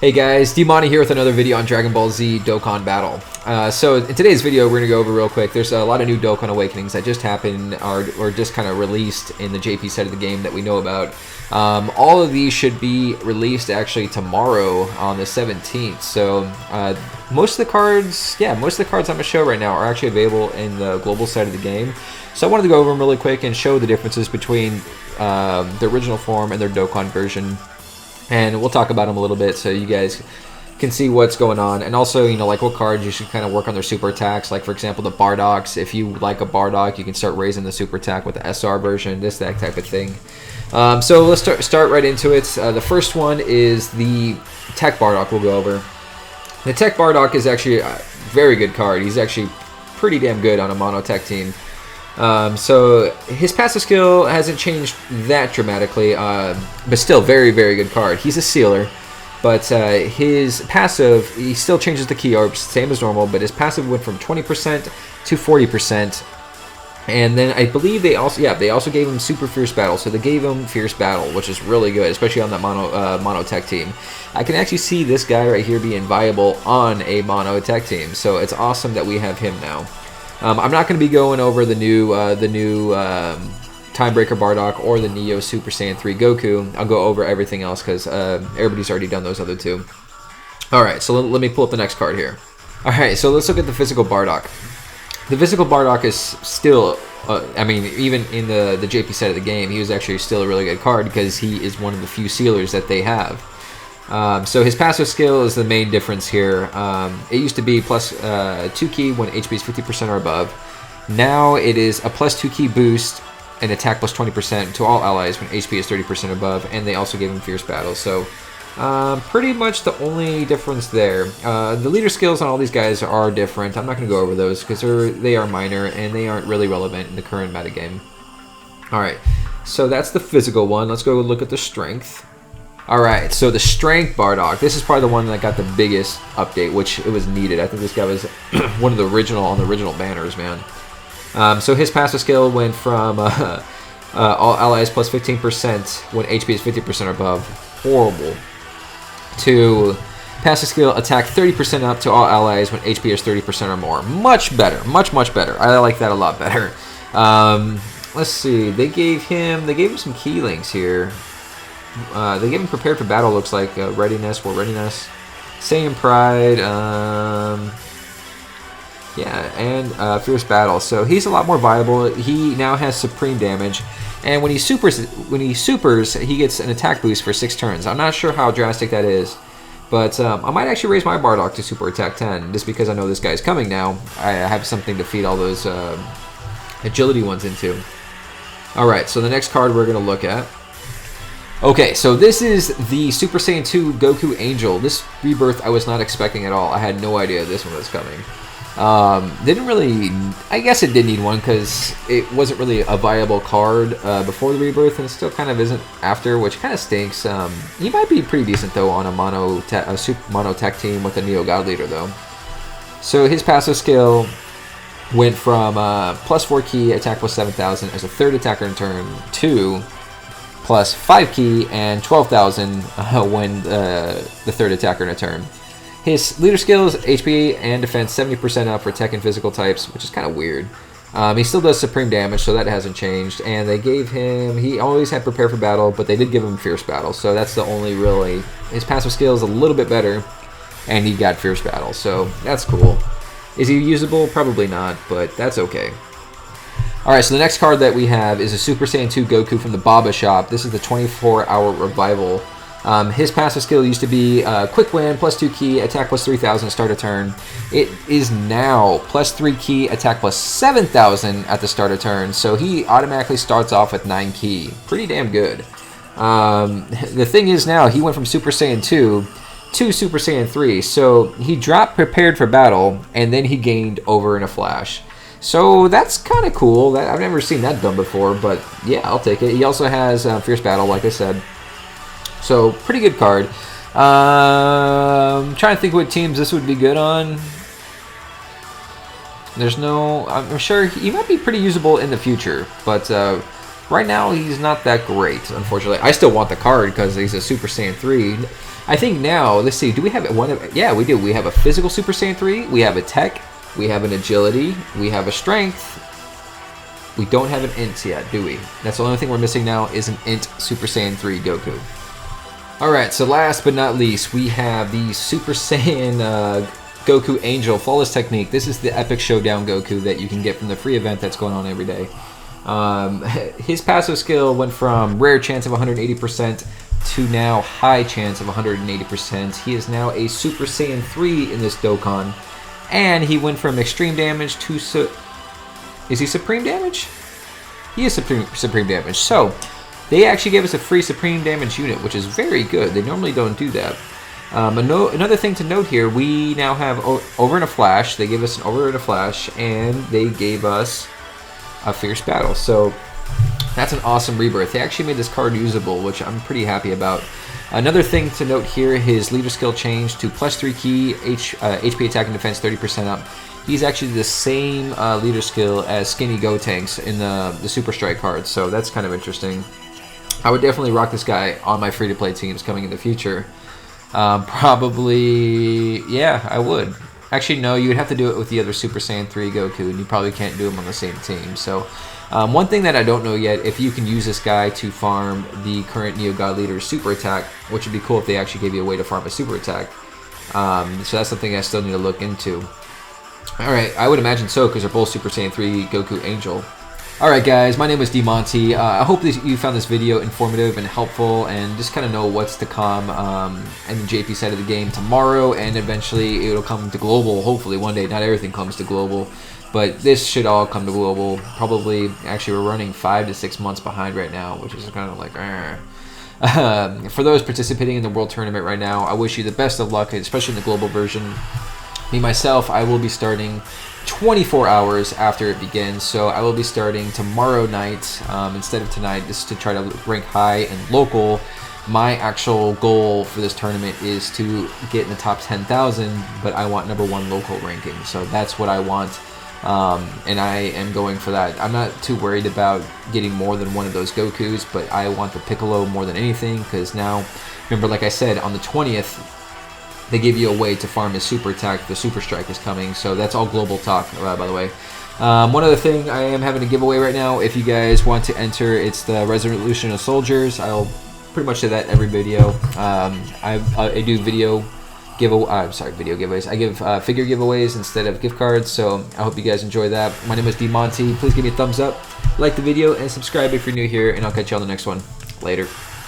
Hey guys, Dmonty here with another video on Dragon Ball Z Dokkan Battle. So in today's video, we're going to go over real quick. There's a lot of new Dokkan Awakenings that just happened or just kind of released in the JP side of the game that we know about. All of these should be released actually tomorrow on the 17th. So most of the cards I'm going to show right now are actually available in the global side of the game. So I wanted to go over them really quick and show the differences between the original form and their Dokkan version. And we'll talk about them a little bit so you guys can see what's going on. And also, you know, like what cards you should kind of work on their super attacks. Like, for example, the Bardocks. If you like a Bardock, you can start raising the super attack with the SR version, that type of thing. So let's start right into it. The first one is the Tech Bardock we'll go over. The Tech Bardock is actually a very good card. He's actually pretty damn good on a mono tech team. So his passive skill hasn't changed that dramatically, but still very, very good card. He's a sealer, but his passive, he still changes the key orbs, same as normal, but his passive went from 20% to 40%. And then I believe they also gave him Super Fierce Battle, so they gave him Fierce Battle, which is really good, especially on that mono tech team. I can actually see this guy right here being viable on a mono tech team, so it's awesome that we have him now. I'm not going to be going over the new Timebreaker Bardock or the Neo Super Saiyan 3 Goku. I'll go over everything else because everybody's already done those other two. Alright, so let me pull up the next card here. Alright, so let's look at the physical Bardock. The physical Bardock is still, I mean, even in the JP side of the game, he was actually still a really good card because he is one of the few sealers that they have. So his passive skill is the main difference here. It used to be plus 2 key when HP is 50% or above. Now it is a plus 2 key boost and attack plus 20% to all allies when HP is 30% above, and they also gave him Fierce Battle. So pretty much the only difference there. The leader skills on all these guys are different. I'm not going to go over those because they are minor and they aren't really relevant in the current metagame. Alright, so that's the physical one. Let's go look at the strength. Alright, so the Strength Bardock. This is probably the one that got the biggest update, which it was needed. I think this guy was one of the original banners, man. So his passive skill went from all allies plus 15% when HP is 50% or above. Horrible. To passive skill attack 30% up to all allies when HP is 30% or more. Much better. Much better. I like that a lot better. Let's see. They gave him some key links here. They gave him Prepared for Battle, looks like, Readiness, War Readiness, Saiyan Pride, and Fierce Battle. So he's a lot more viable. He now has Supreme Damage, and when he supers, he gets an attack boost for 6 turns. I'm not sure how drastic that is, but I might actually raise my Bardock to Super Attack 10, just because I know this guy's coming now. I have something to feed all those agility ones into. Alright, so the next card we're going to look at. Okay, so this is the Super Saiyan 2 Goku Angel. This rebirth I was not expecting at all. I had no idea this one was coming. Didn't really, I guess it did need one because it wasn't really a viable card before the rebirth, and it still kind of isn't after, which kind of stinks. He might be pretty decent though on a super mono tech team with a Neo God Leader though. So his passive skill went from plus 4 key attack plus 7,000 as a third attacker in turn to plus 5 key and 12,000 when the third attacker in a turn. His leader skills, HP and defense 70% up for tech and physical types, which is kind of weird. He still does supreme damage, so that hasn't changed. And they gave him, he always had Prepare for Battle, but they did give him Fierce Battle, so that's the only really, his passive skill is a little bit better, and he got Fierce Battle, so that's cool. Is he usable? Probably not, but that's okay. Alright, so the next card that we have is a Super Saiyan 2 Goku from the Baba Shop. This is the 24-hour revival. His passive skill used to be Quick Win, plus 2 key, attack plus 3,000, start a turn. It is now plus 3 key, attack plus 7,000 at the start of turn, so he automatically starts off with 9 key. Pretty damn good. The thing is now, he went from Super Saiyan 2 to Super Saiyan 3, so he dropped Prepared for Battle, and then he gained Over in a Flash. So that's kind of cool. I've never seen that done before, but yeah, I'll take it. He also has Fierce Battle, like I said. So, pretty good card. I'm trying to think what teams this would be good on. I'm sure he might be pretty usable in the future, but Right now, he's not that great, unfortunately. I still want the card because he's a Super Saiyan 3. I think now, let's see, do we have one of, yeah, we do. We have a physical Super Saiyan 3, we have a tech, we have an agility, we have a strength. We don't have an int yet, do we? That's the only thing we're missing now is an int Super Saiyan 3 Goku. Alright, so last but not least, we have the Super Saiyan Goku Angel Flawless Technique. This is the Epic Showdown Goku that you can get from the free event that's going on every day. His passive skill went from rare chance of 180% to now high chance of 180%. He is now a Super Saiyan 3 in this Dokkan. And he went from extreme damage to... Is he supreme damage? He is supreme damage. So, they actually gave us a free supreme damage unit, which is very good. They normally don't do that. Another thing to note here, we now have Over in a Flash. They gave us an Over in a Flash, and they gave us a Fierce Battle. So, that's an awesome rebirth. They actually made this card usable, which I'm pretty happy about. Another thing to note here, his leader skill changed to +3 key, HP attack and defense 30% up. He's actually the same leader skill as Skinny Gotenks in the Super Strike card, so that's kind of interesting. I would definitely rock this guy on my free-to-play teams coming in the future. Probably, yeah, I would. Actually, no, you would have to do it with the other Super Saiyan 3 Goku, and you probably can't do them on the same team. So, one thing that I don't know yet, if you can use this guy to farm the current Neo God Leader's super attack, which would be cool if they actually gave you a way to farm a super attack. So that's something I still need to look into. Alright, I would imagine so, because they're both Super Saiyan 3 Goku Angel. Alright guys, my name is Dmonty. I hope you found this video informative and helpful, and just kind of know what's to come in the JP side of the game tomorrow, and eventually it'll come to global, hopefully one day. Not everything comes to global, but this should all come to global. Probably, actually we're running 5 to 6 months behind right now, which is kind of like, for those participating in the World Tournament right now, I wish you the best of luck, especially in the global version. Me, myself, I will be starting 24 hours after it begins, so I will be starting tomorrow night instead of tonight, just to try to rank high and local. My actual goal for this tournament is to get in the top 10,000, but I want #1 local ranking, so that's what I want, and I am going for that. I'm not too worried about getting more than one of those Gokus, but I want the Piccolo more than anything, because now, remember, like I said, on the 20th, they give you a way to farm his super attack. The Super Strike is coming, so that's all global talk, by the way. One other thing, I am having a giveaway right now. If you guys want to enter, it's the Resolution of Soldiers. I'll pretty much say that every video. I do video giveaways. I give figure giveaways instead of gift cards, so I hope you guys enjoy that. My name is Dmonty. Please give me a thumbs up, like the video, and subscribe if you're new here, and I'll catch you on the next one. Later.